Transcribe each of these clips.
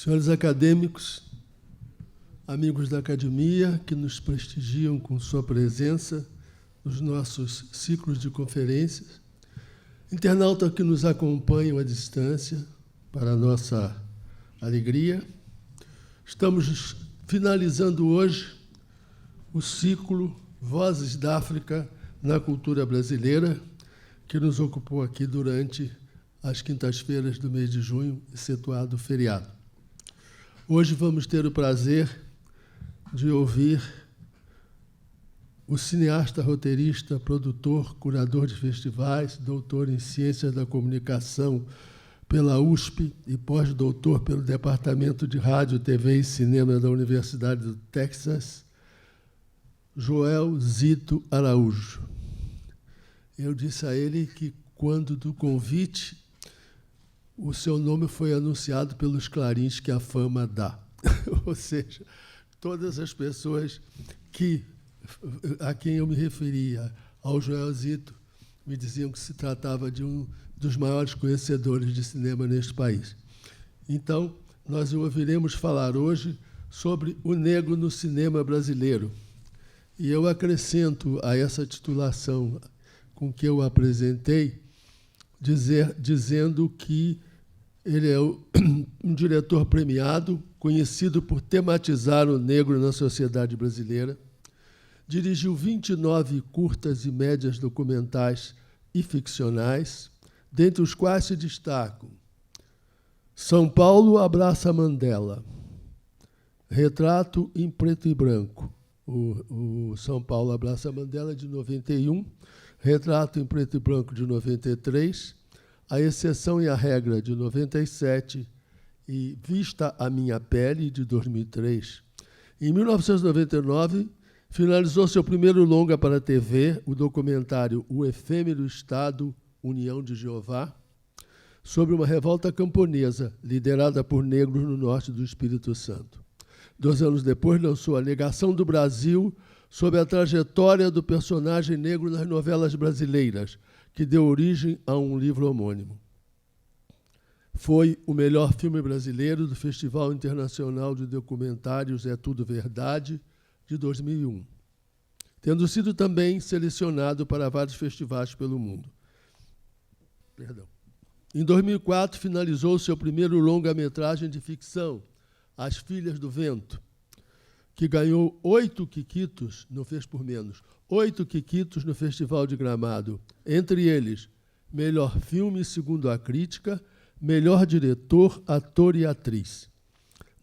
Senhores acadêmicos, amigos da academia que nos prestigiam com sua presença nos nossos ciclos de conferências, internautas que nos acompanham à distância, para a nossa alegria, estamos finalizando hoje o ciclo Vozes da África na Cultura Brasileira, que nos ocupou aqui durante as quintas-feiras do mês de junho, excetuado o feriado. Hoje vamos ter o prazer de ouvir o cineasta, roteirista, produtor, curador de festivais, doutor em Ciências da Comunicação pela USP e pós-doutor pelo Departamento de Rádio, TV e Cinema da Universidade do Texas, Joel Zito Araújo. Eu disse a ele que, quando do convite, o seu nome foi anunciado pelos clarins que a fama dá. Ou seja, todas as pessoas a quem eu me referia, ao Joel Zito, me diziam que se tratava de um dos maiores conhecedores de cinema neste país. Então, nós o ouviremos falar hoje sobre o negro no cinema brasileiro. E eu acrescento a essa titulação com que eu o apresentei, dizendo que ele é um diretor premiado, conhecido por tematizar o negro na sociedade brasileira. Dirigiu 29 curtas e médias documentais e ficcionais, dentre os quais se destacam São Paulo abraça Mandela, Retrato em Preto e Branco, o São Paulo abraça Mandela, de 91, Retrato em Preto e Branco, de 93, A Exceção e a Regra, de 97, e Vista a Minha Pele, de 2003. Em 1999, finalizou seu primeiro longa para a TV, o documentário O Efêmero Estado, União de Jeová, sobre uma revolta camponesa liderada por negros no norte do Espírito Santo. 2 anos depois, lançou A Negação do Brasil, sobre a trajetória do personagem negro nas novelas brasileiras, que deu origem a um livro homônimo. Foi o melhor filme brasileiro do Festival Internacional de Documentários É Tudo Verdade, de 2001, tendo sido também selecionado para vários festivais pelo mundo. Em 2004, finalizou seu primeiro longa-metragem de ficção, As Filhas do Vento, que ganhou 8 quiquitos, não fez por menos, 8 quiquitos no Festival de Gramado, entre eles, melhor filme segundo a crítica, melhor diretor, ator e atriz.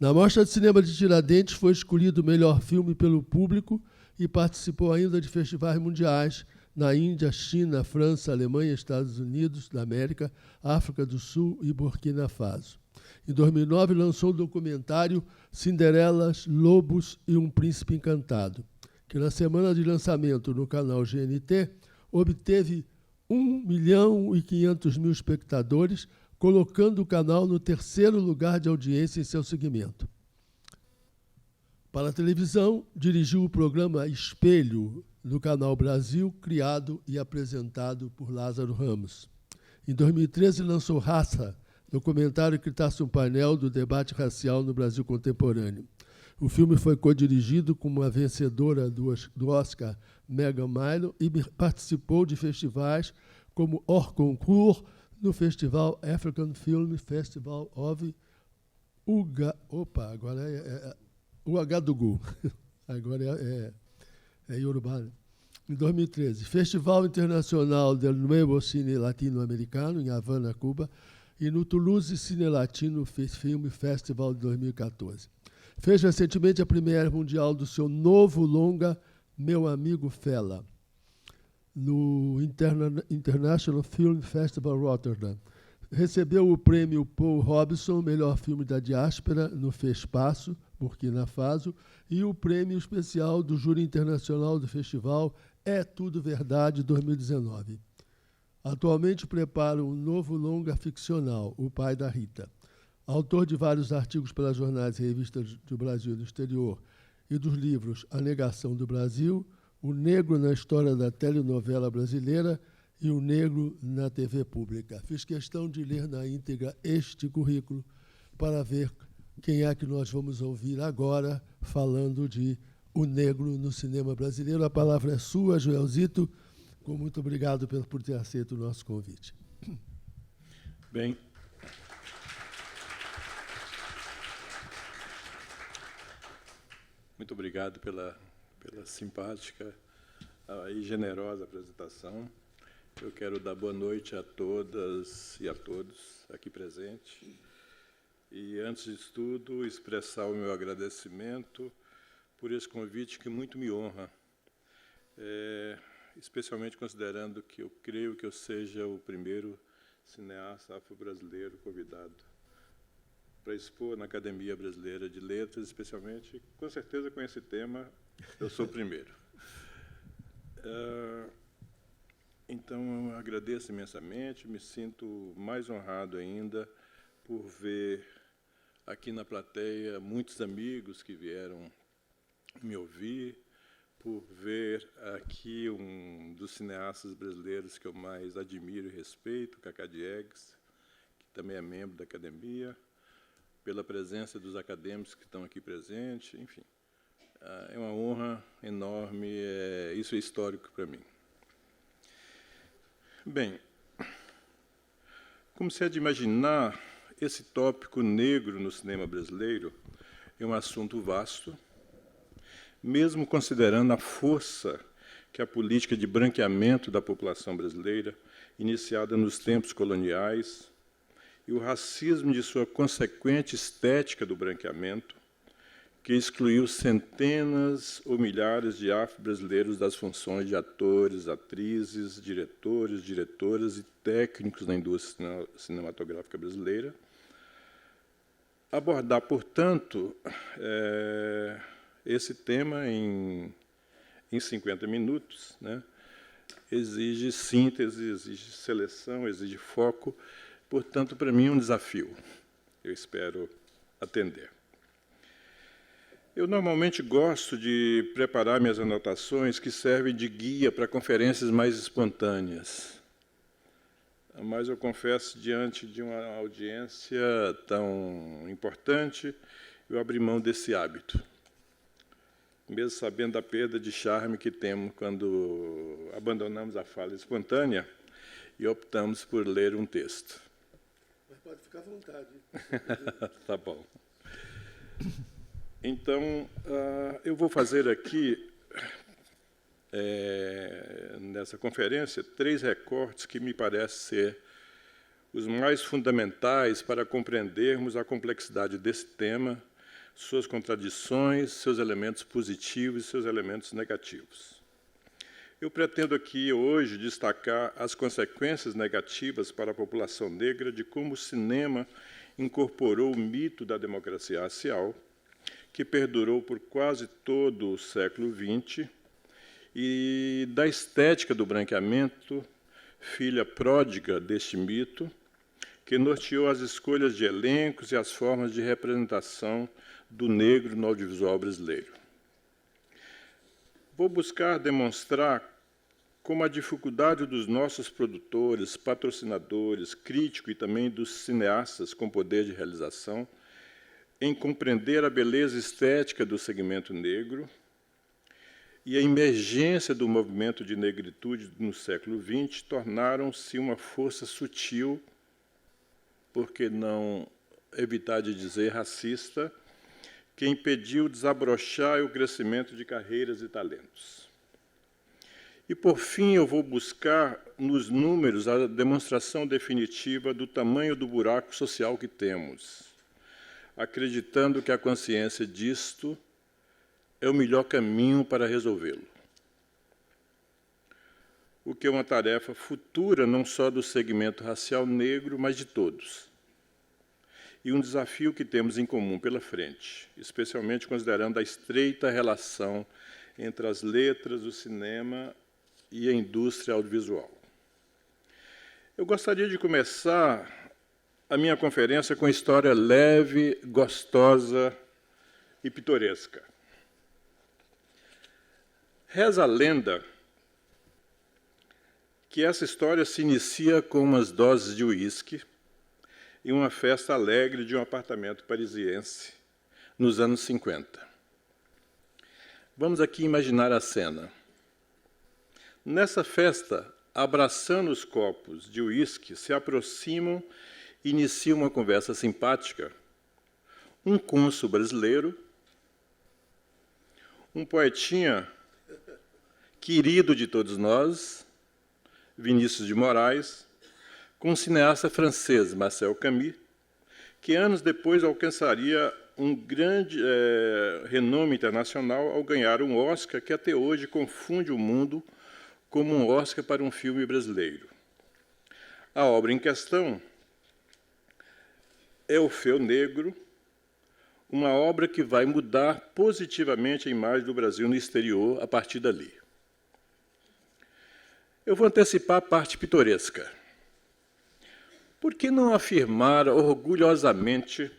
Na Mostra de Cinema de Tiradentes foi escolhido o melhor filme pelo público e participou ainda de festivais mundiais na Índia, China, França, Alemanha, Estados Unidos da América, África do Sul e Burkina Faso. Em 2009, lançou o documentário Cinderelas, Lobos e um Príncipe Encantado, que na semana de lançamento no canal GNT obteve 1.500.000 espectadores, colocando o canal no 3º lugar de audiência em seu segmento. Para a televisão, dirigiu o programa Espelho, no Canal Brasil, criado e apresentado por Lázaro Ramos. Em 2013, lançou Raça, documentário que traça um painel do debate racial no Brasil contemporâneo. O filme foi co-dirigido com uma vencedora do Oscar, Megan Milo, e participou de festivais como Hors Concours, no Festival African Film Festival of Ouagadougou. Agora é Yorubá, né? Em 2013, Festival Internacional del Nuevo Cine Latino-Americano, em Havana, Cuba, e no Toulouse Cine Latino Film Festival de 2014. Fez recentemente a premiere mundial do seu novo longa, Meu Amigo Fela, no International Film Festival Rotterdam. Recebeu o prêmio Paul Robinson, melhor filme da diáspora, no FESPASO, Burkina Faso, e o prêmio especial do Júri Internacional do Festival É Tudo Verdade, 2019. Atualmente prepara um novo longa ficcional, O Pai da Rita. Autor de vários artigos para jornais e revistas do Brasil e do exterior e dos livros A Negação do Brasil, O Negro na História da Telenovela Brasileira e O Negro na TV Pública. Fiz questão de ler na íntegra este currículo para ver quem é que nós vamos ouvir agora falando de o negro no cinema brasileiro. A palavra é sua, Joelzito. Muito obrigado por ter aceito o nosso convite. Bem, muito obrigado pela simpática e generosa apresentação. Eu quero dar boa noite a todas e a todos aqui presentes. E, antes de tudo, expressar o meu agradecimento por esse convite que muito me honra, especialmente considerando que eu creio que eu seja o primeiro cineasta afro-brasileiro convidado para expor na Academia Brasileira de Letras, especialmente, com certeza, com esse tema, eu sou o primeiro. Então, eu agradeço imensamente, me sinto mais honrado ainda por ver aqui na plateia muitos amigos que vieram me ouvir, por ver aqui um dos cineastas brasileiros que eu mais admiro e respeito, Cacá Diegues, que também é membro da academia, pela presença dos acadêmicos que estão aqui presentes, enfim. É uma honra enorme, isso é histórico para mim. Bem, como se é de imaginar, esse tópico negro no cinema brasileiro é um assunto vasto, mesmo considerando a força que a política de branqueamento da população brasileira, iniciada nos tempos coloniais, e o racismo de sua consequente estética do branqueamento, que excluiu centenas ou milhares de afro-brasileiros das funções de atores, atrizes, diretores, diretoras e técnicos da indústria cinematográfica brasileira. Abordar, portanto, esse tema em 50 minutos, né, exige síntese, exige seleção, exige foco. Portanto, para mim, é um desafio. Eu espero atender. Eu normalmente gosto de preparar minhas anotações que servem de guia para conferências mais espontâneas. Mas eu confesso, diante de uma audiência tão importante, eu abri mão desse hábito, mesmo sabendo da perda de charme que temos quando abandonamos a fala espontânea e optamos por ler um texto. Mas pode ficar à vontade. Tá bom. Então, eu vou fazer aqui, nessa conferência, 3 recortes que me parecem ser os mais fundamentais para compreendermos a complexidade desse tema, suas contradições, seus elementos positivos e seus elementos negativos. Eu pretendo aqui, hoje, destacar as consequências negativas para a população negra de como o cinema incorporou o mito da democracia racial, que perdurou por quase todo o século XX, e da estética do branqueamento, filha pródiga deste mito, que norteou as escolhas de elencos e as formas de representação do negro no audiovisual brasileiro. Vou buscar demonstrar como a dificuldade dos nossos produtores, patrocinadores, críticos e também dos cineastas com poder de realização em compreender a beleza estética do segmento negro e a emergência do movimento de negritude no século XX tornaram-se uma força sutil, por que não evitar de dizer racista, que impediu o desabrochar e o crescimento de carreiras e talentos. E, por fim, eu vou buscar nos números a demonstração definitiva do tamanho do buraco social que temos, acreditando que a consciência disto é o melhor caminho para resolvê-lo. O que é uma tarefa futura não só do segmento racial negro, mas de todos. E um desafio que temos em comum pela frente, especialmente considerando a estreita relação entre as letras, o cinema e a indústria audiovisual. Eu gostaria de começar a minha conferência com história leve, gostosa e pitoresca. Reza a lenda que essa história se inicia com umas doses de uísque em uma festa alegre de um apartamento parisiense, nos anos 50. Vamos aqui imaginar a cena. Nessa festa, abraçando os copos de uísque, se aproximam e iniciam uma conversa simpática um cônsul brasileiro, um poetinha querido de todos nós, Vinícius de Moraes, com um cineasta francês, Marcel Camus, que anos depois alcançaria um grande renome internacional ao ganhar um Oscar que até hoje confunde o mundo como um Oscar para um filme brasileiro. A obra em questão é Orfeu Negro, uma obra que vai mudar positivamente a imagem do Brasil no exterior a partir dali. Eu vou antecipar a parte pitoresca. Por que não afirmar orgulhosamente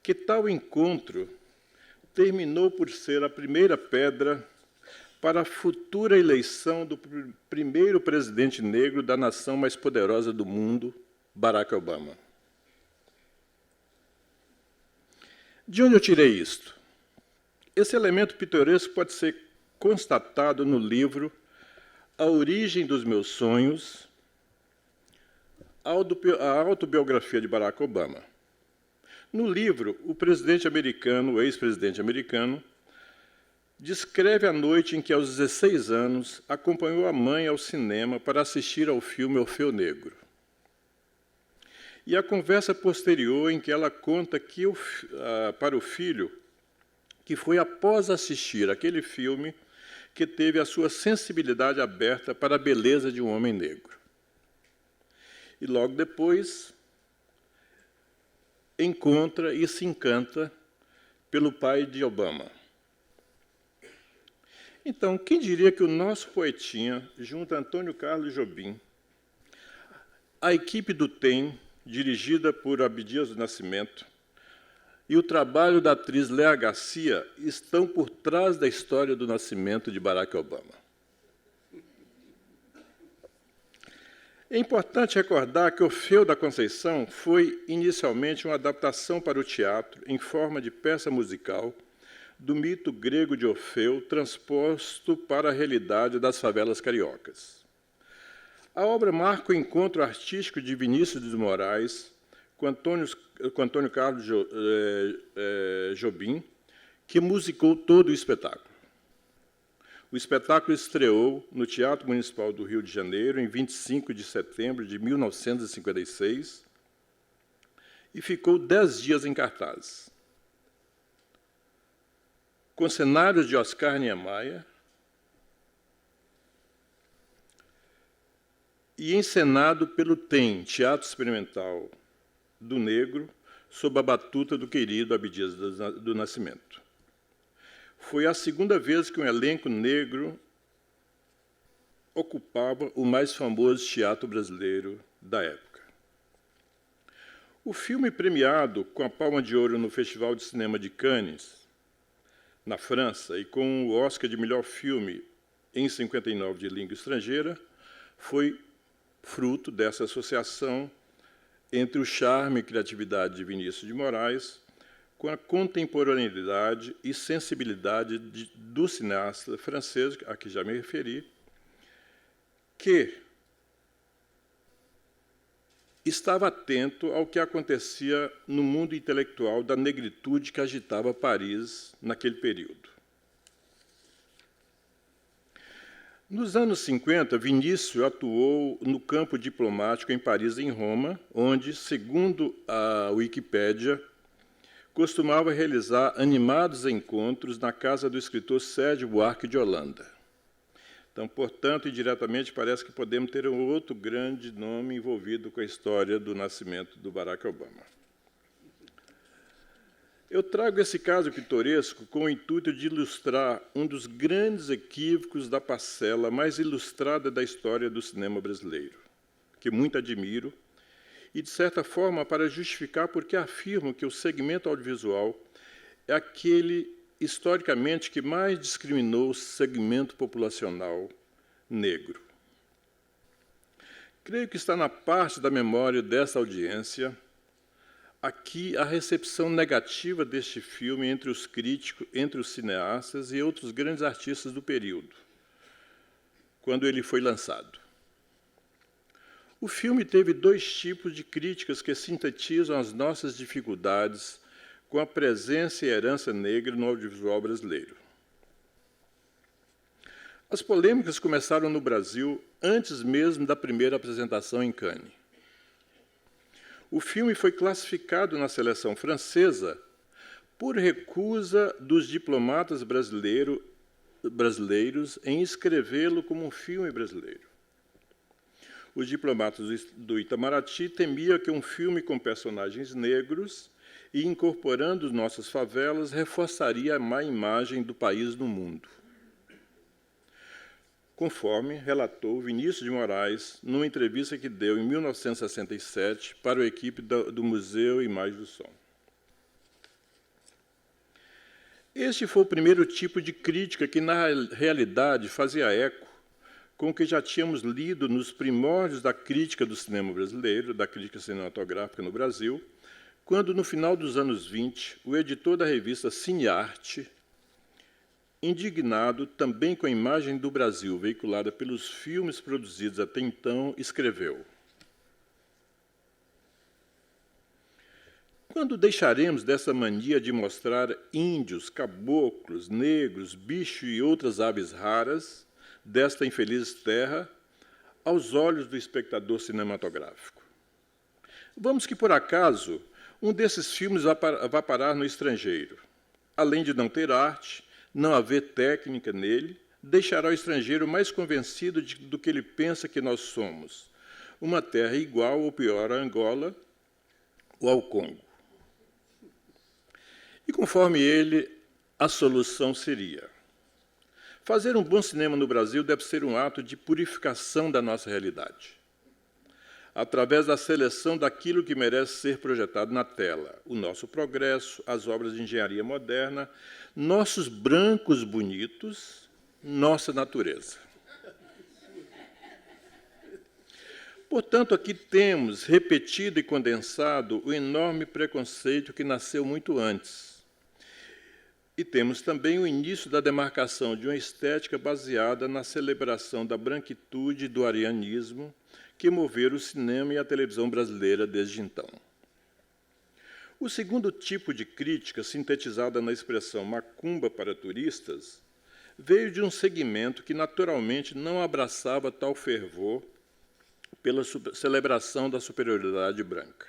que tal encontro terminou por ser a primeira pedra para a futura eleição do primeiro presidente negro da nação mais poderosa do mundo, Barack Obama? De onde eu tirei isto? Esse elemento pitoresco pode ser constatado no livro A Origem dos Meus Sonhos, a autobiografia de Barack Obama. No livro, o presidente americano, o ex-presidente americano, descreve a noite em que, aos 16 anos, acompanhou a mãe ao cinema para assistir ao filme Orfeu Negro. E a conversa posterior em que ela conta que para o filho que foi após assistir aquele filme que teve a sua sensibilidade aberta para a beleza de um homem negro. E logo depois encontra e se encanta pelo pai de Obama. Então, quem diria que o nosso poetinha, junto a Antônio Carlos Jobim, a equipe do TEM, dirigida por Abdias do Nascimento, e o trabalho da atriz Léa Garcia estão por trás da história do nascimento de Barack Obama. É importante recordar que Orfeu da Conceição foi inicialmente uma adaptação para o teatro em forma de peça musical do mito grego de Orfeu transposto para a realidade das favelas cariocas. A obra marca o encontro artístico de Vinícius de Moraes com Antônio Carlos Jobim, que musicou todo o espetáculo. O espetáculo estreou no Teatro Municipal do Rio de Janeiro em 25 de setembro de 1956 e ficou 10 dias em cartaz. Com cenários de Oscar Niemeyer e encenado pelo TEM, Teatro Experimental do Negro, sob a batuta do querido Abdias do Nascimento. Foi a segunda vez que um elenco negro ocupava o mais famoso teatro brasileiro da época. O filme premiado com a Palma de Ouro no Festival de Cinema de Cannes, na França, e com o Oscar de melhor filme em 59 de língua estrangeira, foi fruto dessa associação entre o charme e criatividade de Vinícius de Moraes com a contemporaneidade e sensibilidade do cineasta francês, a que já me referi, que estava atento ao que acontecia no mundo intelectual da negritude que agitava Paris naquele período. Nos anos 50, Vinícius atuou no campo diplomático em Paris e em Roma, onde, segundo a Wikipédia, costumava realizar animados encontros na casa do escritor Sérgio Buarque de Holanda. Então, portanto, indiretamente, parece que podemos ter um outro grande nome envolvido com a história do nascimento do Barack Obama. Eu trago esse caso pitoresco com o intuito de ilustrar um dos grandes equívocos da parcela mais ilustrada da história do cinema brasileiro, que muito admiro, e, de certa forma, para justificar porque afirmo que o segmento audiovisual é aquele, historicamente, que mais discriminou o segmento populacional negro. Creio que está na parte da memória dessa audiência aqui a recepção negativa deste filme entre os críticos, entre os cineastas e outros grandes artistas do período, quando ele foi lançado. O filme teve dois tipos de críticas que sintetizam as nossas dificuldades com a presença e herança negra no audiovisual brasileiro. As polêmicas começaram no Brasil antes mesmo da primeira apresentação em Cannes. O filme foi classificado na seleção francesa por recusa dos diplomatas brasileiros em escrevê-lo como um filme brasileiro. Os diplomatas do Itamaraty temiam que um filme com personagens negros e incorporando nossas favelas reforçaria a má imagem do país no mundo, conforme relatou Vinícius de Moraes numa entrevista que deu em 1967 para a equipe do Museu Imagem do Som. Este foi o primeiro tipo de crítica que, na realidade, fazia eco com o que já tínhamos lido nos primórdios da crítica do cinema brasileiro, da crítica cinematográfica no Brasil, quando, no final dos anos 20, o editor da revista Cinearte, indignado também com a imagem do Brasil veiculada pelos filmes produzidos até então, escreveu: quando deixaremos dessa mania de mostrar índios, caboclos, negros, bichos e outras aves raras desta infeliz terra aos olhos do espectador cinematográfico? Vamos que, por acaso, um desses filmes vá parar no estrangeiro. Além de não ter arte, não haver técnica nele, deixará o estrangeiro mais convencido do que ele pensa que nós somos, uma terra igual ou pior a Angola ou ao Congo. E, conforme ele, a solução seria: fazer um bom cinema no Brasil deve ser um ato de purificação da nossa realidade, através da seleção daquilo que merece ser projetado na tela, o nosso progresso, as obras de engenharia moderna, nossos brancos bonitos, nossa natureza. Portanto, aqui temos repetido e condensado o enorme preconceito que nasceu muito antes. E temos também o início da demarcação de uma estética baseada na celebração da branquitude e do arianismo que moveram o cinema e a televisão brasileira desde então. O segundo tipo de crítica, sintetizada na expressão macumba para turistas, veio de um segmento que naturalmente não abraçava tal fervor pela celebração da superioridade branca.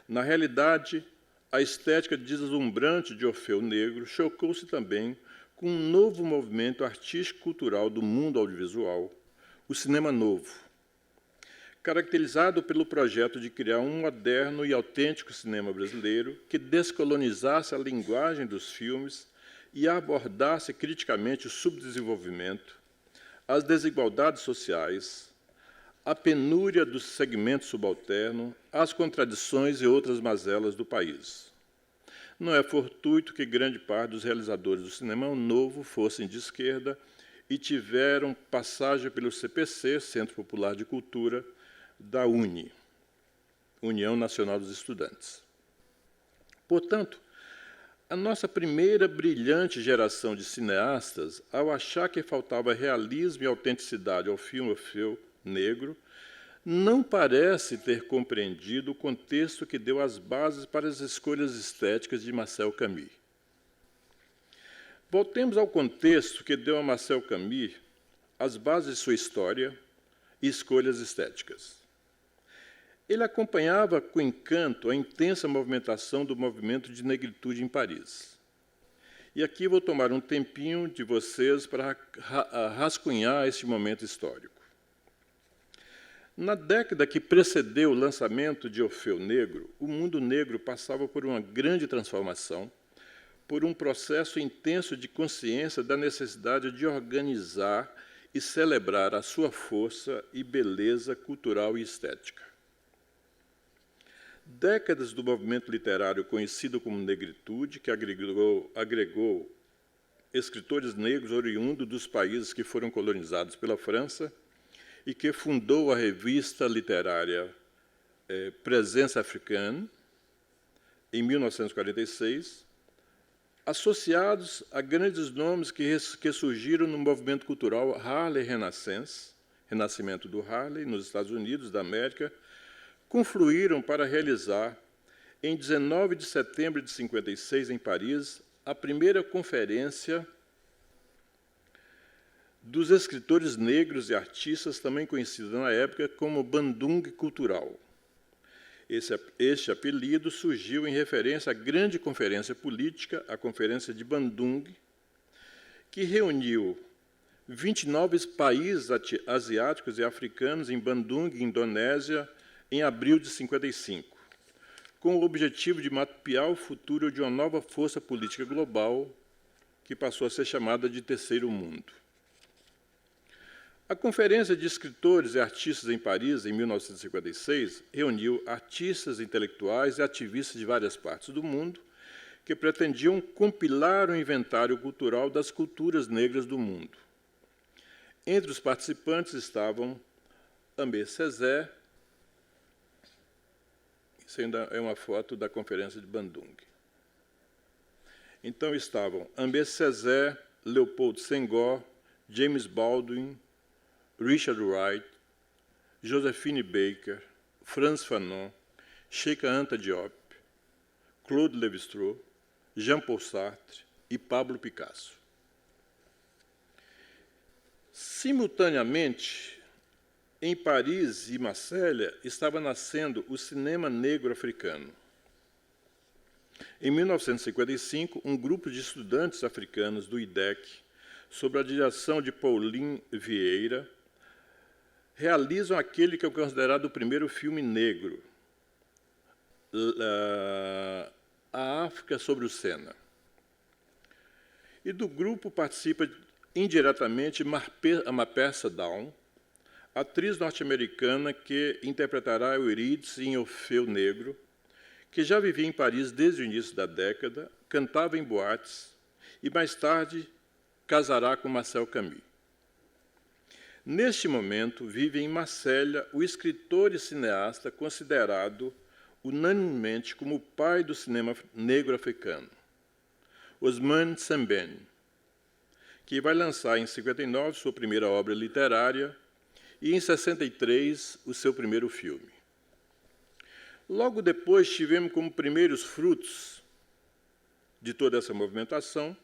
Na realidade, a estética deslumbrante de Orfeu Negro chocou-se também com um novo movimento artístico-cultural do mundo audiovisual, o cinema novo, caracterizado pelo projeto de criar um moderno e autêntico cinema brasileiro que descolonizasse a linguagem dos filmes e abordasse criticamente o subdesenvolvimento, as desigualdades sociais, a penúria do segmento subalterno, as contradições e outras mazelas do país. Não é fortuito que grande parte dos realizadores do cinema novo fossem de esquerda e tiveram passagem pelo CPC, Centro Popular de Cultura, da UNE, União Nacional dos Estudantes. Portanto, a nossa primeira brilhante geração de cineastas, ao achar que faltava realismo e autenticidade ao filme Orfeu Negro, não parece ter compreendido o contexto que deu as bases para as escolhas estéticas de Marcel Camus. Voltemos ao contexto que deu a Marcel Camus as bases de sua história e escolhas estéticas. Ele acompanhava com encanto a intensa movimentação do movimento de negritude em Paris. E aqui vou tomar um tempinho de vocês para rascunhar este momento histórico. Na década que precedeu o lançamento de Orfeu Negro, o mundo negro passava por uma grande transformação, por um processo intenso de consciência da necessidade de organizar e celebrar a sua força e beleza cultural e estética. Décadas do movimento literário conhecido como negritude, que agregou escritores negros oriundos dos países que foram colonizados pela França e que fundou a revista literária Presença Africana, em 1946, associados a grandes nomes que surgiram no movimento cultural Harley Renaissance, renascimento do Harley, nos Estados Unidos da América, confluíram para realizar, em 19 de setembro de 56, em Paris, a primeira conferência dos escritores negros e artistas, também conhecidos na época como Bandung Cultural. Este apelido surgiu em referência à grande conferência política, a Conferência de Bandung, que reuniu 29 países asiáticos e africanos em Bandung, Indonésia, em abril de 55, com o objetivo de mapear o futuro de uma nova força política global que passou a ser chamada de Terceiro Mundo. A Conferência de Escritores e Artistas em Paris, em 1956, reuniu artistas, intelectuais e ativistas de várias partes do mundo que pretendiam compilar um inventário cultural das culturas negras do mundo. Entre os participantes estavam Aimé Césaire. Isso ainda é uma foto da Conferência de Bandung. Então estavam Aimé Césaire, Leopold Senghor, James Baldwin, Richard Wright, Josephine Baker, Frantz Fanon, Cheikh Anta Diop, Claude Lévi-Strauss, Jean-Paul Sartre e Pablo Picasso. Simultaneamente, em Paris e Marsella, estava nascendo o cinema negro africano. Em 1955, um grupo de estudantes africanos do IDEC, sob a direção de Pauline Vieira, realizam aquele que é considerado o primeiro filme negro, A África sobre o Sena. E do grupo participa indiretamente Mapeace Dawn, atriz norte-americana que interpretará Eurídice em Orfeu Negro, que já vivia em Paris desde o início da década, cantava em boates e, mais tarde, casará com Marcel Camus. Neste momento, vive em Marsella o escritor e cineasta considerado unanimemente como o pai do cinema negro africano, Ousmane Sembène, que vai lançar em 59 sua primeira obra literária e, em 63, o seu primeiro filme. Logo depois, tivemos como primeiros frutos de toda essa movimentação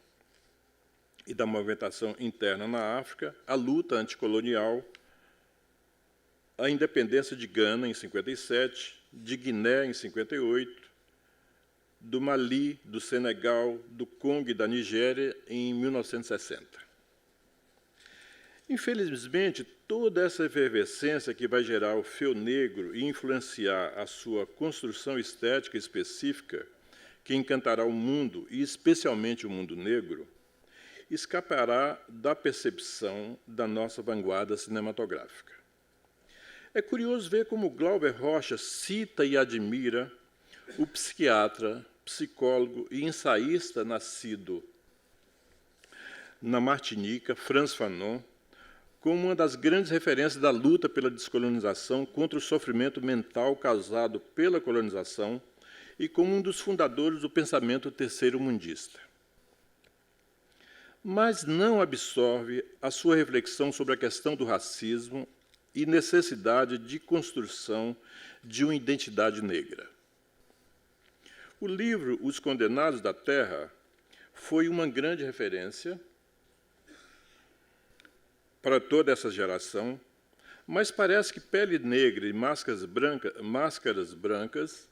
e da movimentação interna na África, a luta anticolonial, a independência de Gana, em 57, de Guiné, em 58, do Mali, do Senegal, do Congo e da Nigéria, em 1960. Infelizmente, toda essa efervescência que vai gerar o Orfeu Negro e influenciar a sua construção estética específica, que encantará o mundo, e especialmente o mundo negro, escapará da percepção da nossa vanguarda cinematográfica. É curioso ver como Glauber Rocha cita e admira o psiquiatra, psicólogo e ensaísta nascido na Martinica, Frantz Fanon, como uma das grandes referências da luta pela descolonização contra o sofrimento mental causado pela colonização e como um dos fundadores do pensamento terceiro-mundista. Mas não absorve a sua reflexão sobre a questão do racismo e necessidade de construção de uma identidade negra. O livro Os Condenados da Terra foi uma grande referência para toda essa geração, mas parece que Pele Negra e Máscaras Brancas,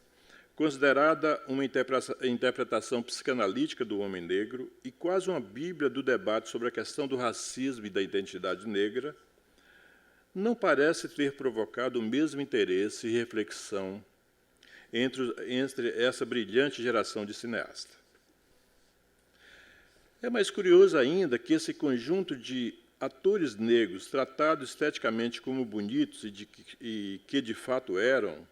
considerada uma interpretação psicanalítica do homem negro e quase uma bíblia do debate sobre a questão do racismo e da identidade negra, não parece ter provocado o mesmo interesse e reflexão entre essa brilhante geração de cineastas. É mais curioso ainda que esse conjunto de atores negros tratados esteticamente como bonitos e que de fato eram,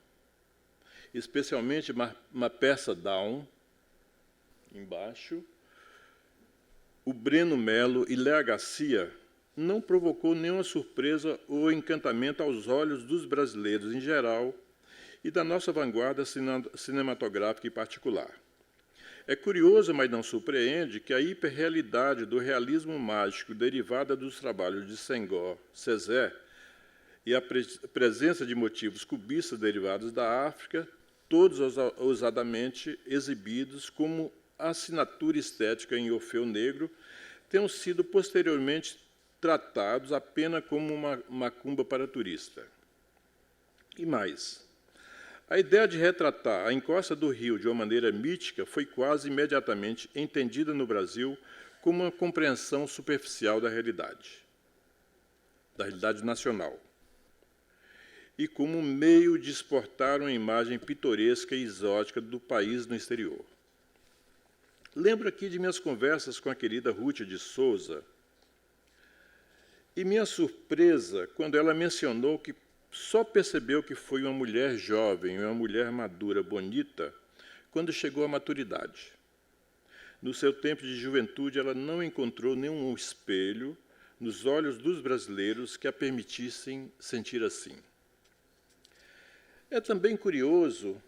especialmente Mapeace Dawn, embaixo, o Breno Mello e Léa Garcia, não provocou nenhuma surpresa ou encantamento aos olhos dos brasileiros em geral e da nossa vanguarda cinematográfica em particular. É curioso, mas não surpreende, que a hiperrealidade do realismo mágico derivada dos trabalhos de Senghor, Césaire, e a presença de motivos cubistas derivados da África, todos ousadamente exibidos como assinatura estética em Orfeu Negro, tenham sido posteriormente tratados apenas como uma macumba para turista. E mais, a ideia de retratar a encosta do rio de uma maneira mítica foi quase imediatamente entendida no Brasil como uma compreensão superficial da realidade nacional, e como um meio de exportar uma imagem pitoresca e exótica do país no exterior. Lembro aqui de minhas conversas com a querida Ruth de Souza, e minha surpresa quando ela mencionou que só percebeu que foi uma mulher jovem, uma mulher madura, bonita, quando chegou à maturidade. No seu tempo de juventude, ela não encontrou nenhum espelho nos olhos dos brasileiros que a permitissem sentir assim. É também curioso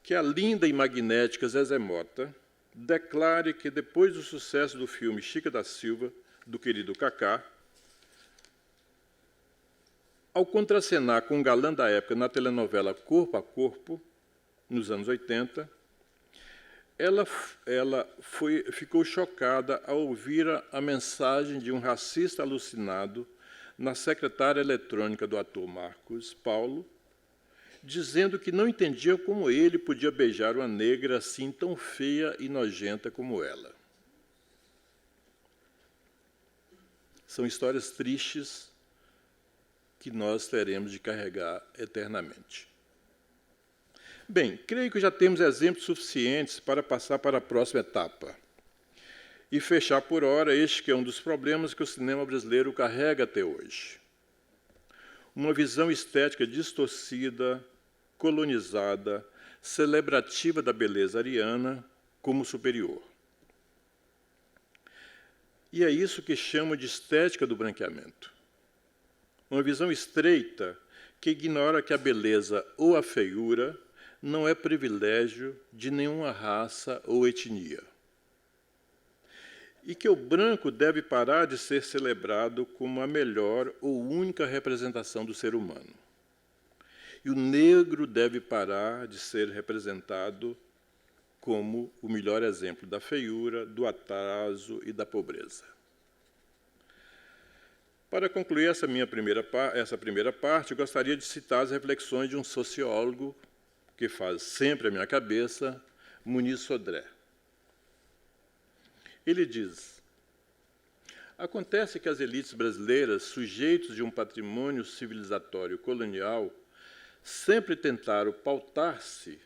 que a linda e magnética Zezé Mota declare que, depois do sucesso do filme Chica da Silva, do querido Cacá, ao contracenar com um galã da época na telenovela Corpo a Corpo, nos anos 80, ela ficou chocada ao ouvir a mensagem de um racista alucinado na secretária eletrônica do ator Marcos Paulo, dizendo que não entendia como ele podia beijar uma negra assim tão feia e nojenta como ela. São histórias tristes que nós teremos de carregar eternamente. Bem, creio que já temos exemplos suficientes para passar para a próxima etapa e fechar por hora este que é um dos problemas que o cinema brasileiro carrega até hoje. Uma visão estética distorcida, colonizada, celebrativa da beleza ariana como superior. E é isso que chamo de estética do branqueamento. Uma visão estreita que ignora que a beleza ou a feiura não é privilégio de nenhuma raça ou etnia. E que o branco deve parar de ser celebrado como a melhor ou única representação do ser humano. E o negro deve parar de ser representado como o melhor exemplo da feiura, do atraso e da pobreza. Para concluir essa primeira parte, eu gostaria de citar as reflexões de um sociólogo que faz sempre a minha cabeça, Muniz Sodré. Ele diz: acontece que as elites brasileiras, sujeitos de um patrimônio civilizatório colonial, sempre tentaram pautar-se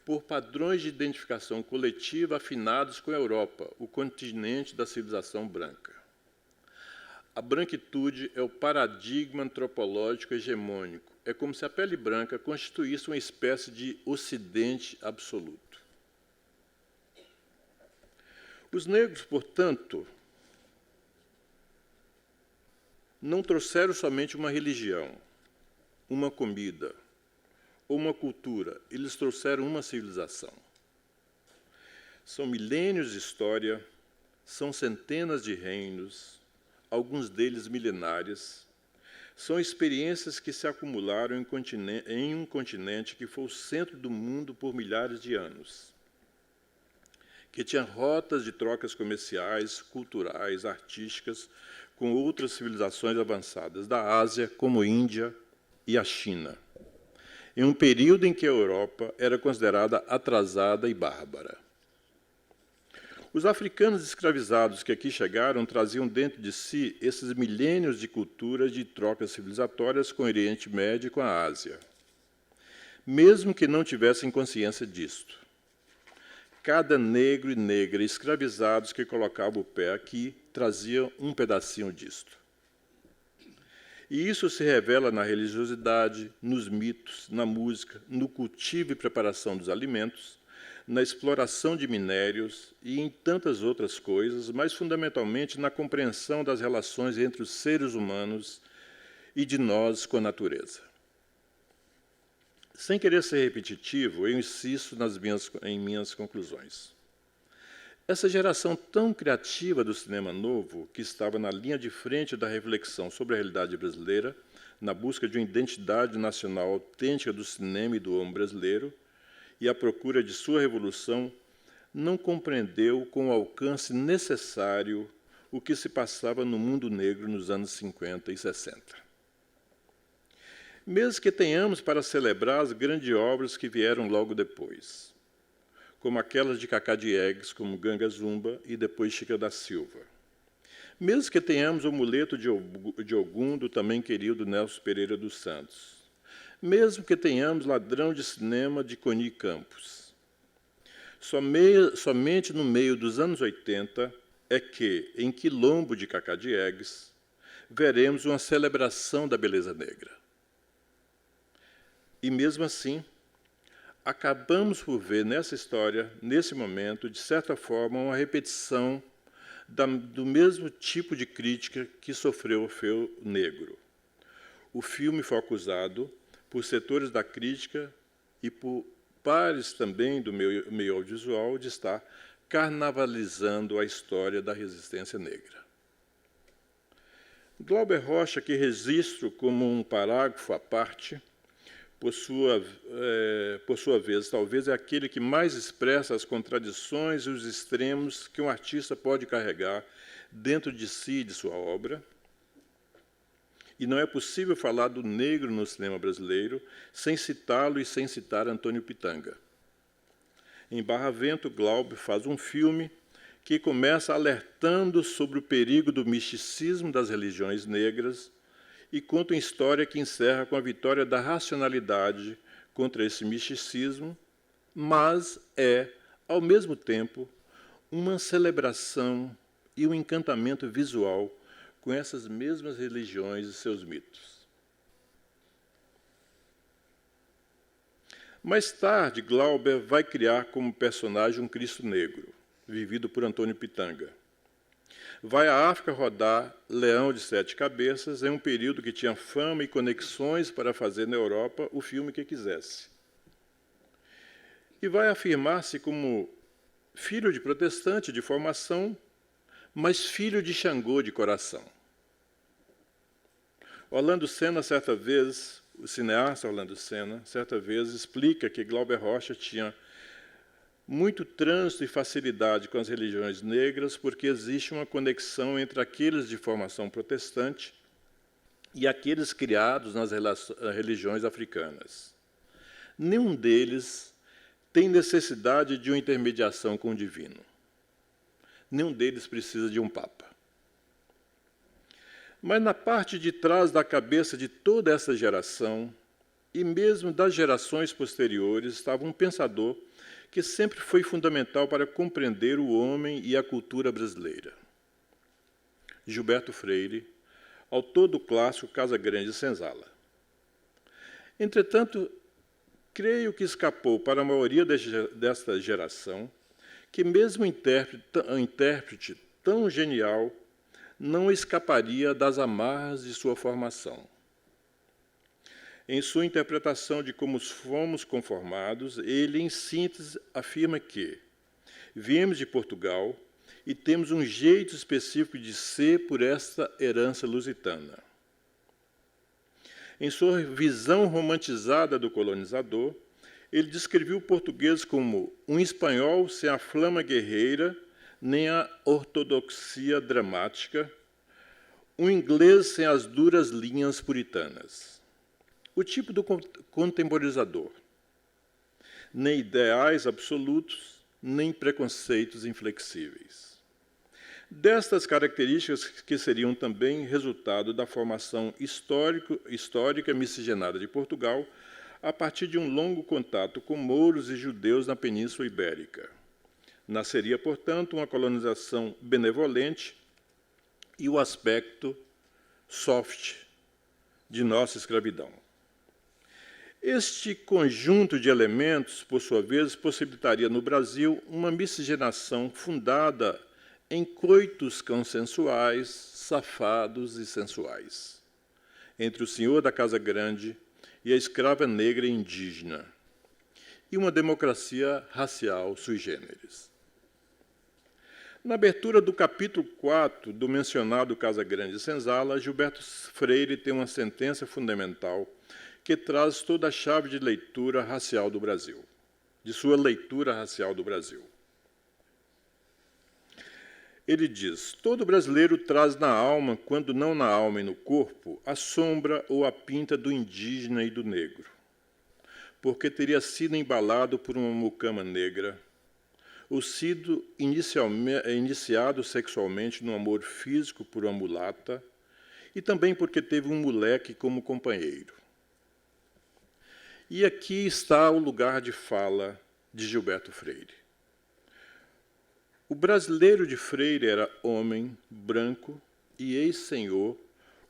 por padrões de identificação coletiva afinados com a Europa, o continente da civilização branca. A branquitude é o paradigma antropológico hegemônico. É como se a pele branca constituísse uma espécie de ocidente absoluto. Os negros, portanto, não trouxeram somente uma religião, uma comida ou uma cultura, eles trouxeram uma civilização. São milênios de história, são centenas de reinos, alguns deles milenares, são experiências que se acumularam em um continente que foi o centro do mundo por milhares de anos, que tinha rotas de trocas comerciais, culturais, artísticas, com outras civilizações avançadas da Ásia, como Índia e a China, em um período em que a Europa era considerada atrasada e bárbara. Os africanos escravizados que aqui chegaram traziam dentro de si esses milênios de culturas de trocas civilizatórias com o Oriente Médio e com a Ásia, mesmo que não tivessem consciência disto. Cada negro e negra escravizados que colocavam o pé aqui traziam um pedacinho disto. E isso se revela na religiosidade, nos mitos, na música, no cultivo e preparação dos alimentos, na exploração de minérios e em tantas outras coisas, mas fundamentalmente na compreensão das relações entre os seres humanos e de nós com a natureza. Sem querer ser repetitivo, eu insisto em minhas conclusões. Essa geração tão criativa do cinema novo, que estava na linha de frente da reflexão sobre a realidade brasileira, na busca de uma identidade nacional autêntica do cinema e do homem brasileiro, e à procura de sua revolução, não compreendeu com o alcance necessário o que se passava no mundo negro nos anos 50 e 60. Mesmo que tenhamos para celebrar as grandes obras que vieram logo depois, como aquelas de Cacá Diegues, como Ganga Zumba e depois Chica da Silva. Mesmo que tenhamos o Muleto de Ogum, do também querido Nelson Pereira dos Santos. Mesmo que tenhamos Ladrão de Cinema, de Coni Campos. Somente no meio dos anos 80 é que, em Quilombo de Cacá Diegues, veremos uma celebração da beleza negra. E, mesmo assim, acabamos por ver nessa história, nesse momento, de certa forma, uma repetição do mesmo tipo de crítica que sofreu o Orfeu Negro. O filme foi acusado por setores da crítica e por pares também do meio audiovisual de estar carnavalizando a história da resistência negra. Glauber Rocha, que registro como um parágrafo à parte, por sua vez, talvez é aquele que mais expressa as contradições e os extremos que um artista pode carregar dentro de si e de sua obra. E não é possível falar do negro no cinema brasileiro sem citá-lo e sem citar Antônio Pitanga. Em Barravento, Glauber faz um filme que começa alertando sobre o perigo do misticismo das religiões negras e conta uma história que encerra com a vitória da racionalidade contra esse misticismo, mas é, ao mesmo tempo, uma celebração e um encantamento visual com essas mesmas religiões e seus mitos. Mais tarde, Glauber vai criar como personagem um Cristo negro, vivido por Antônio Pitanga. Vai à África rodar Leão de Sete Cabeças, em um período que tinha fama e conexões para fazer na Europa o filme que quisesse. E vai afirmar-se como filho de protestante de formação, mas filho de Xangô de coração. Orlando Senna, certa vez, o cineasta Orlando Senna, certa vez, explica que Glauber Rocha tinha muito trânsito e facilidade com as religiões negras, porque existe uma conexão entre aqueles de formação protestante e aqueles criados nas religiões africanas. Nenhum deles tem necessidade de uma intermediação com o divino. Nenhum deles precisa de um papa. Mas na parte de trás da cabeça de toda essa geração, e mesmo das gerações posteriores, estava um pensador que sempre foi fundamental para compreender o homem e a cultura brasileira. Gilberto Freire, autor do clássico Casa Grande e Senzala. Entretanto, creio que escapou para a maioria desta geração que mesmo um intérprete tão genial não escaparia das amarras de sua formação. Em sua interpretação de como fomos conformados, ele, em síntese, afirma que viemos de Portugal e temos um jeito específico de ser por esta herança lusitana. Em sua visão romantizada do colonizador, ele descreveu o português como um espanhol sem a flama guerreira nem a ortodoxia dramática, um inglês sem as duras linhas puritanas. O tipo do contemporizador. Nem ideais absolutos, nem preconceitos inflexíveis. Destas características que seriam também resultado da formação histórica miscigenada de Portugal, a partir de um longo contato com mouros e judeus na Península Ibérica. Nasceria, portanto, uma colonização benevolente e o aspecto soft de nossa escravidão. Este conjunto de elementos, por sua vez, possibilitaria no Brasil uma miscigenação fundada em coitos consensuais, safados e sensuais, entre o senhor da Casa Grande e a escrava negra e indígena, e uma democracia racial sui generis. Na abertura do capítulo 4 do mencionado Casa Grande e Senzala, Gilberto Freire tem uma sentença fundamental que traz toda a chave de leitura racial do Brasil, de sua leitura racial do Brasil. Ele diz: todo brasileiro traz na alma, quando não na alma e no corpo, a sombra ou a pinta do indígena e do negro, porque teria sido embalado por uma mucama negra, ou sido iniciado sexualmente no amor físico por uma mulata, e também porque teve um moleque como companheiro. E aqui está o lugar de fala de Gilberto Freire. O brasileiro de Freire era homem, branco e ex-senhor,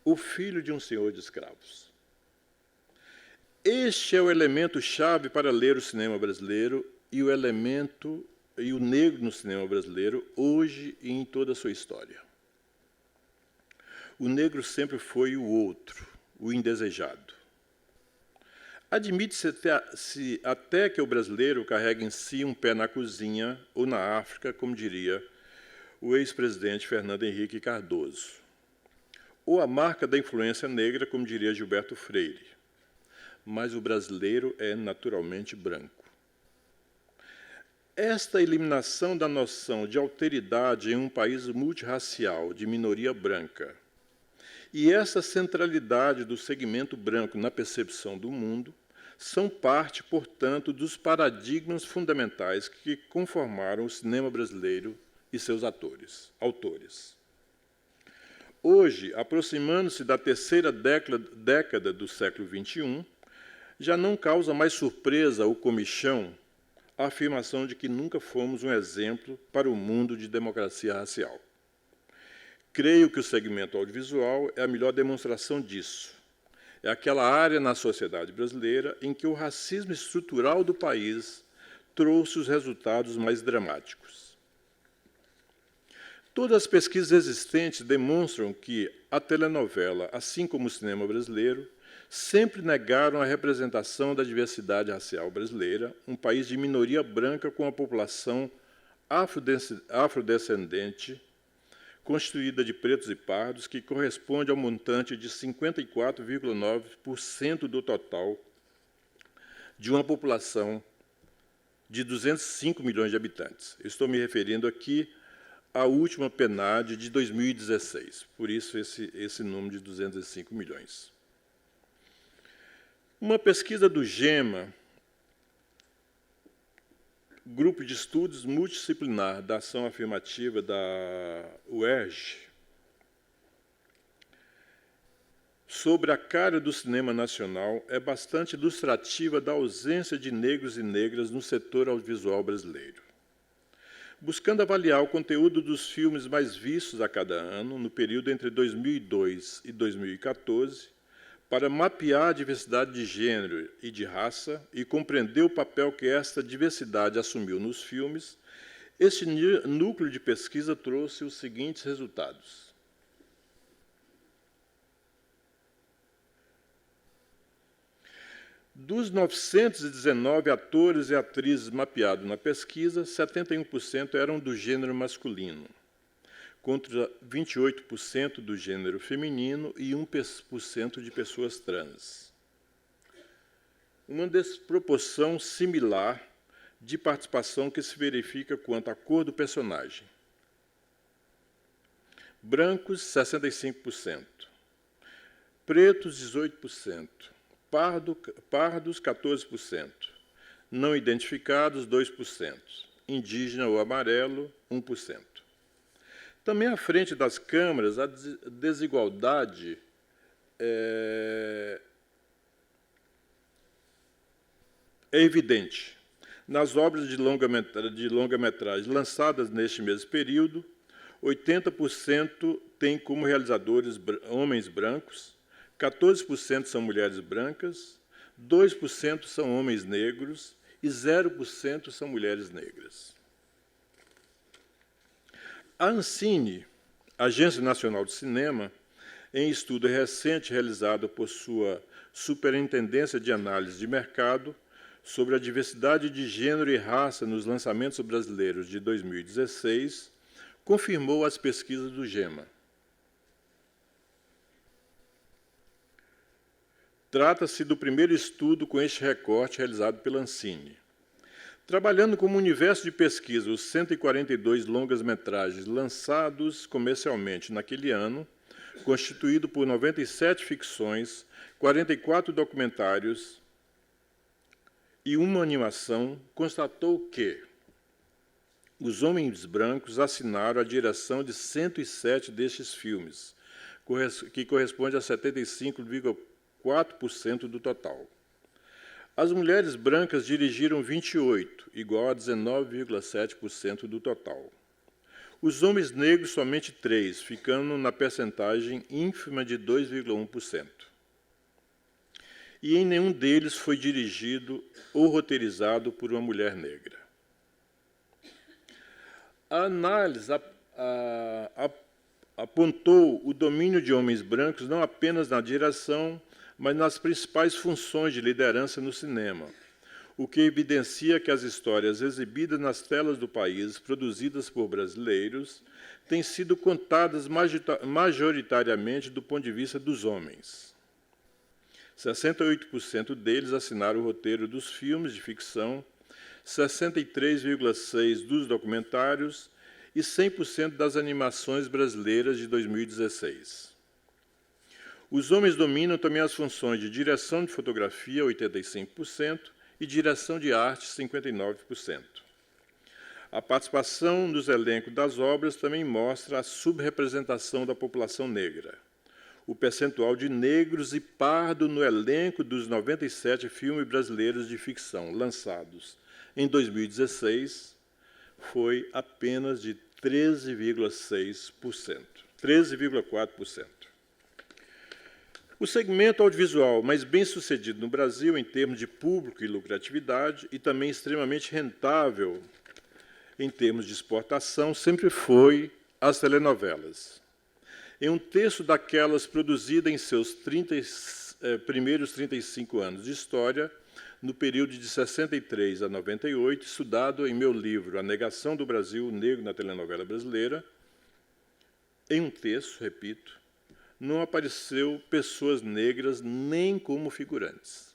o filho de um senhor de escravos. Este é o elemento-chave para ler o cinema brasileiro e o negro no cinema brasileiro, hoje e em toda a sua história. O negro sempre foi o outro, o indesejado. Admite-se até que o brasileiro carregue em si um pé na cozinha ou na África, como diria o ex-presidente Fernando Henrique Cardoso, ou a marca da influência negra, como diria Gilberto Freire. Mas o brasileiro é naturalmente branco. Esta eliminação da noção de alteridade em um país multirracial de minoria branca e essa centralidade do segmento branco na percepção do mundo são parte, portanto, dos paradigmas fundamentais que conformaram o cinema brasileiro e seus autores. Hoje, aproximando-se da terceira década do século XXI, já não causa mais surpresa ou comichão a afirmação de que nunca fomos um exemplo para o mundo de democracia racial. Creio que o segmento audiovisual é a melhor demonstração disso. É aquela área na sociedade brasileira em que o racismo estrutural do país trouxe os resultados mais dramáticos. Todas as pesquisas existentes demonstram que a telenovela, assim como o cinema brasileiro, sempre negaram a representação da diversidade racial brasileira, um país de minoria branca com a população afrodescendente, constituída de pretos e pardos, que corresponde ao montante de 54,9% do total de uma população de 205 milhões de habitantes. Estou me referindo aqui à última PNAD de 2016, por isso esse número de 205 milhões. Uma pesquisa do GEMA, Grupo de Estudos Multidisciplinar da Ação Afirmativa da UERJ, sobre a cara do cinema nacional, é bastante ilustrativa da ausência de negros e negras no setor audiovisual brasileiro. Buscando avaliar o conteúdo dos filmes mais vistos a cada ano, no período entre 2002 e 2014, para mapear a diversidade de gênero e de raça e compreender o papel que esta diversidade assumiu nos filmes, este núcleo de pesquisa trouxe os seguintes resultados. Dos 919 atores e atrizes mapeados na pesquisa, 71% eram do gênero masculino, contra 28% do gênero feminino e 1% de pessoas trans. Uma desproporção similar de participação que se verifica quanto à cor do personagem. Brancos, 65%. Pretos, 18%. Pardos, 14%. Não identificados, 2%. Indígena ou amarelo, 1%. Também à frente das câmaras, a desigualdade é evidente. Nas obras de longa-metragem lançadas neste mesmo período, 80% têm como realizadores homens brancos, 14% são mulheres brancas, 2% são homens negros e 0% são mulheres negras. A Ancine, Agência Nacional de Cinema, em estudo recente realizado por sua Superintendência de Análise de Mercado, sobre a diversidade de gênero e raça nos lançamentos brasileiros de 2016, confirmou as pesquisas do GEMA. Trata-se do primeiro estudo com este recorte realizado pela Ancine. Trabalhando como universo de pesquisa os 142 longas-metragens lançados comercialmente naquele ano, constituído por 97 ficções, 44 documentários e uma animação, constatou que os homens brancos assinaram a direção de 107 destes filmes, que corresponde a 75,4% do total. As mulheres brancas dirigiram 28, igual a 19,7% do total. Os homens negros, somente 3, ficando na percentagem ínfima de 2,1%. E em nenhum deles foi dirigido ou roteirizado por uma mulher negra. A análise apontou o domínio de homens brancos não apenas na direção, mas nas principais funções de liderança no cinema, o que evidencia que as histórias exibidas nas telas do país, produzidas por brasileiros, têm sido contadas majoritariamente do ponto de vista dos homens. 68% deles assinaram o roteiro dos filmes de ficção, 63,6% dos documentários e 100% das animações brasileiras de 2016. Os homens dominam também as funções de direção de fotografia, 85%, e direção de arte, 59%. A participação nos elencos das obras também mostra a subrepresentação da população negra. O percentual de negros e pardos no elenco dos 97 filmes brasileiros de ficção lançados em 2016 foi apenas de 13,6%, 13,4%. O segmento audiovisual mais bem-sucedido no Brasil, em termos de público e lucratividade, e também extremamente rentável em termos de exportação, sempre foi as telenovelas. Em um terço daquelas produzidas em seus primeiros 35 anos de história, no período de 63 a 98, estudado em meu livro A Negação do Brasil Negro na Telenovela Brasileira, em um terço, repito, não apareceu pessoas negras nem como figurantes.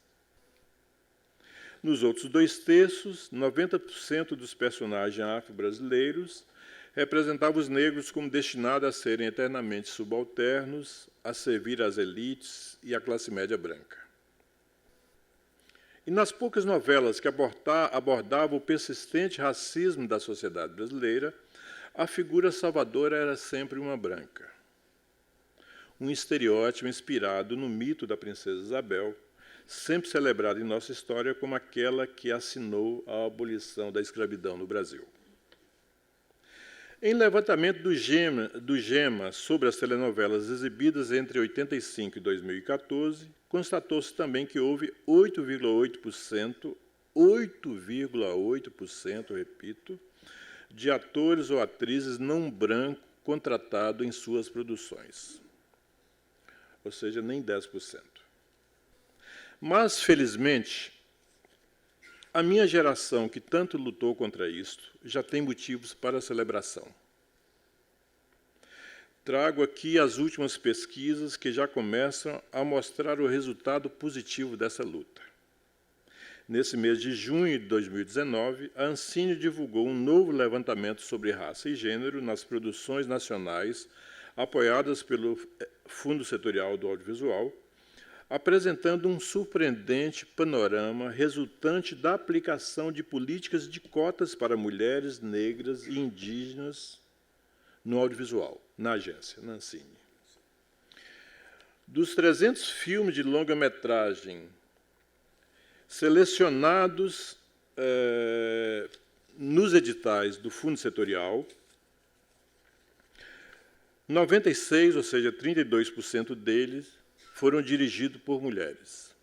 Nos outros 2 terços, 90% dos personagens afro-brasileiros representavam os negros como destinados a serem eternamente subalternos, a servir às elites e à classe média branca. E nas poucas novelas que abordavam o persistente racismo da sociedade brasileira, a figura salvadora era sempre uma branca. Um estereótipo inspirado no mito da princesa Isabel, sempre celebrado em nossa história como aquela que assinou a abolição da escravidão no Brasil. Em levantamento do GEMA sobre as telenovelas exibidas entre 1985 e 2014, constatou-se também que houve 8,8%, repito, de atores ou atrizes não brancos contratados em suas produções. Ou seja, nem 10%. Mas, felizmente, a minha geração, que tanto lutou contra isto, já tem motivos para celebração. Trago aqui as últimas pesquisas que já começam a mostrar o resultado positivo dessa luta. Nesse mês de junho de 2019, a Ancine divulgou um novo levantamento sobre raça e gênero nas produções nacionais apoiadas pelo Fundo Setorial do Audiovisual, apresentando um surpreendente panorama resultante da aplicação de políticas de cotas para mulheres, negras e indígenas no audiovisual, na agência, na Ancine. Dos 300 filmes de longa-metragem selecionados nos editais do Fundo Setorial, 96, ou seja, 32% deles, foram dirigidos por mulheres.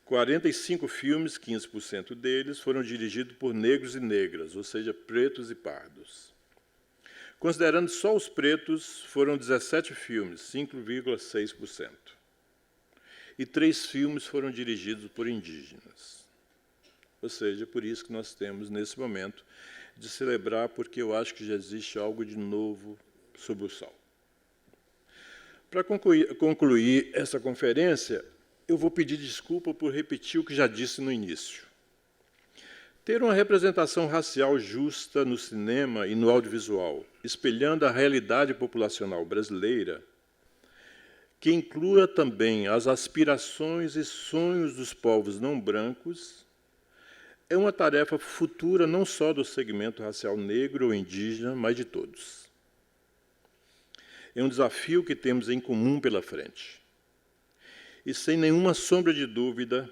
45 filmes, 15% deles, foram dirigidos por negros e negras, ou seja, pretos e pardos. Considerando só os pretos, foram 17 filmes, 5,6%. e 3 filmes foram dirigidos por indígenas. Ou seja, por isso que nós temos, nesse momento, de celebrar, porque eu acho que já existe algo de novo sob o sol. Para concluir essa conferência, eu vou pedir desculpa por repetir o que já disse no início. Ter uma representação racial justa no cinema e no audiovisual, espelhando a realidade populacional brasileira, que inclua também as aspirações e sonhos dos povos não brancos, é uma tarefa futura não só do segmento racial negro ou indígena, mas de todos. É um desafio que temos em comum pela frente. E, sem nenhuma sombra de dúvida,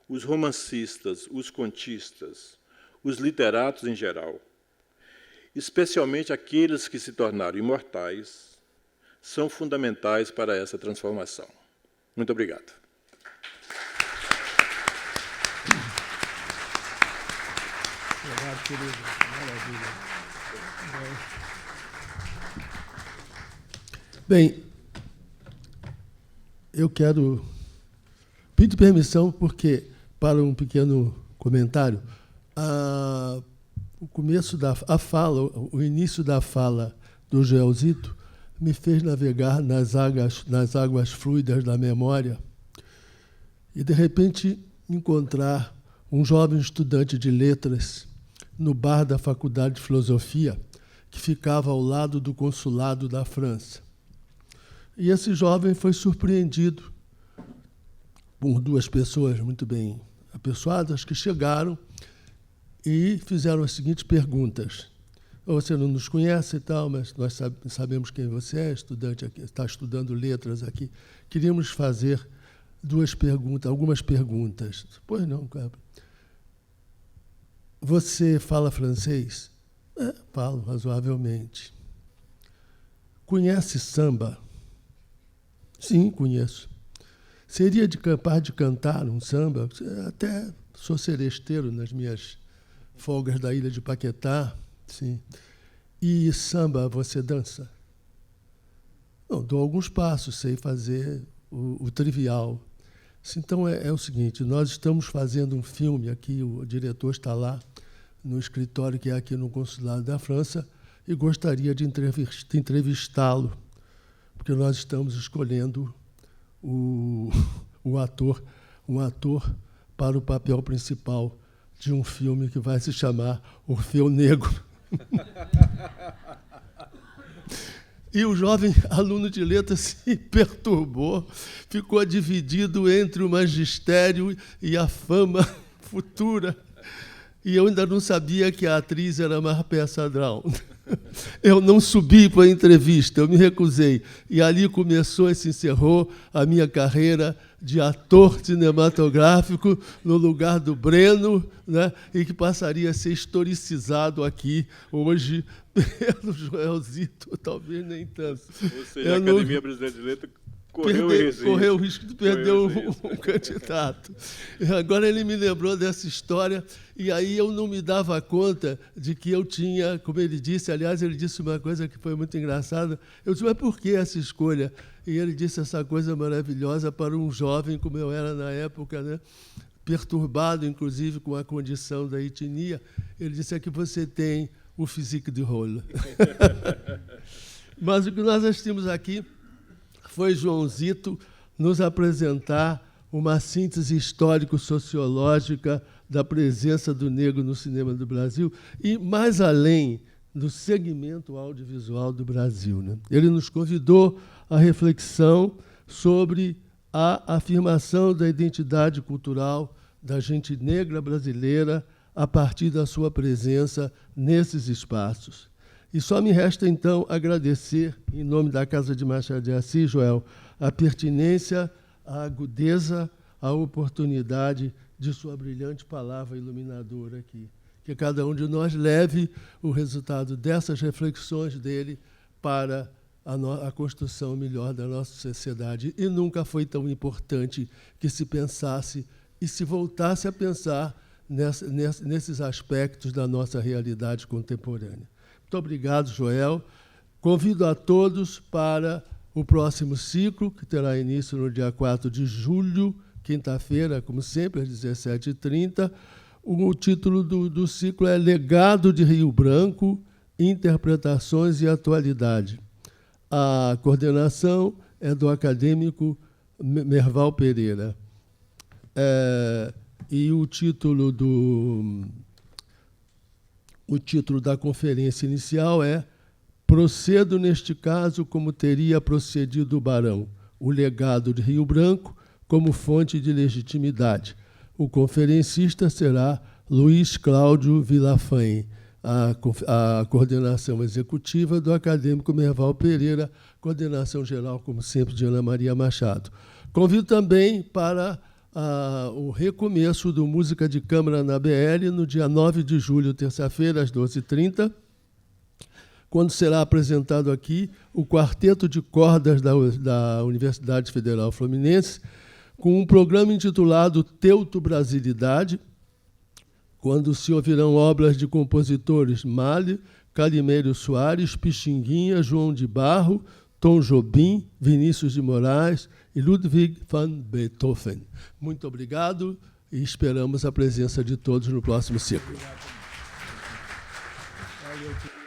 os romancistas, os contistas, os literatos em geral, especialmente aqueles que se tornaram imortais, são fundamentais para essa transformação. Muito obrigado. Obrigado, querido. Maravilha. Bem, eu quero pedir permissão porque, para um pequeno comentário, o começo da fala, o início da fala do Joelzito me fez navegar nas águas fluidas da memória e, de repente, encontrar um jovem estudante de letras no bar da Faculdade de Filosofia, que ficava ao lado do consulado da França. E esse jovem foi surpreendido por 2 pessoas muito bem apessoadas que chegaram e fizeram as seguintes perguntas. Você não nos conhece e tal, mas nós sabemos quem você é, estudante aqui, está estudando letras aqui. Queríamos fazer algumas perguntas. Pois não, cara. Você fala francês? Falo razoavelmente. Conhece samba? Sim, conheço. Seria capaz de cantar um samba? Até sou seresteiro nas minhas folgas da ilha de Paquetá. Sim. E samba você dança? Não, dou alguns passos, sei fazer o trivial. Então, é o seguinte, nós estamos fazendo um filme aqui, o diretor está lá, no escritório que é aqui no Consulado da França, e gostaria de entrevistá-lo, porque nós estamos escolhendo um ator para o papel principal de um filme que vai se chamar Orfeu Negro. E o jovem aluno de letras se perturbou, ficou dividido entre o magistério e a fama futura. E eu ainda não sabia que a atriz era Marpé Sadrão. Eu não subi para a entrevista, eu me recusei. E ali começou e se encerrou a minha carreira de ator cinematográfico no lugar do Breno, né, e que passaria a ser historicizado aqui hoje pelo Joelzito, talvez nem tanto. Ou seja, a Academia Brasileira de Letras correu o risco de perder um candidato. Agora ele me lembrou dessa história, e aí eu não me dava conta de que eu tinha, como ele disse, aliás, ele disse uma coisa que foi muito engraçada. Eu disse, mas por que essa escolha? E ele disse essa coisa maravilhosa para um jovem, como eu era na época, né? Perturbado, inclusive, com a condição da etnia. Ele disse, é que você tem o physique de rolo. Mas o que nós assistimos aqui foi Joãozito nos apresentar uma síntese histórico-sociológica da presença do negro no cinema do Brasil e, mais além, do segmento audiovisual do Brasil, né? Ele nos convidou à reflexão sobre a afirmação da identidade cultural da gente negra brasileira a partir da sua presença nesses espaços. E só me resta, então, agradecer, em nome da Casa de Machado de Assis, Joel, a pertinência, a agudeza, a oportunidade de sua brilhante palavra iluminadora aqui. Que cada um de nós leve o resultado dessas reflexões dele para a construção melhor da nossa sociedade. E nunca foi tão importante que se pensasse e se voltasse a pensar nesses aspectos da nossa realidade contemporânea. Muito obrigado, Joel. Convido a todos para o próximo ciclo, que terá início no dia 4 de julho, quinta-feira, como sempre, às 17h30. O título do ciclo é Legado de Rio Branco, Interpretações e Atualidade. A coordenação é do acadêmico Merval Pereira. E o título da conferência inicial é Procedo, neste caso, como teria procedido o Barão, o legado de Rio Branco como fonte de legitimidade. O conferencista será Luiz Cláudio Villafañe, a coordenação executiva do acadêmico Merval Pereira, coordenação geral, como sempre, de Ana Maria Machado. Convido também para o recomeço do Música de Câmara na BL, no dia 9 de julho, terça-feira, às 12h30, quando será apresentado aqui o Quarteto de Cordas da Universidade Federal Fluminense, com um programa intitulado Teuto Brasilidade, quando se ouvirão obras de compositores Malha, Calimério Soares, Pixinguinha, João de Barro, Tom Jobim, Vinícius de Moraes e Ludwig van Beethoven. Muito obrigado e esperamos a presença de todos no próximo ciclo. Obrigado.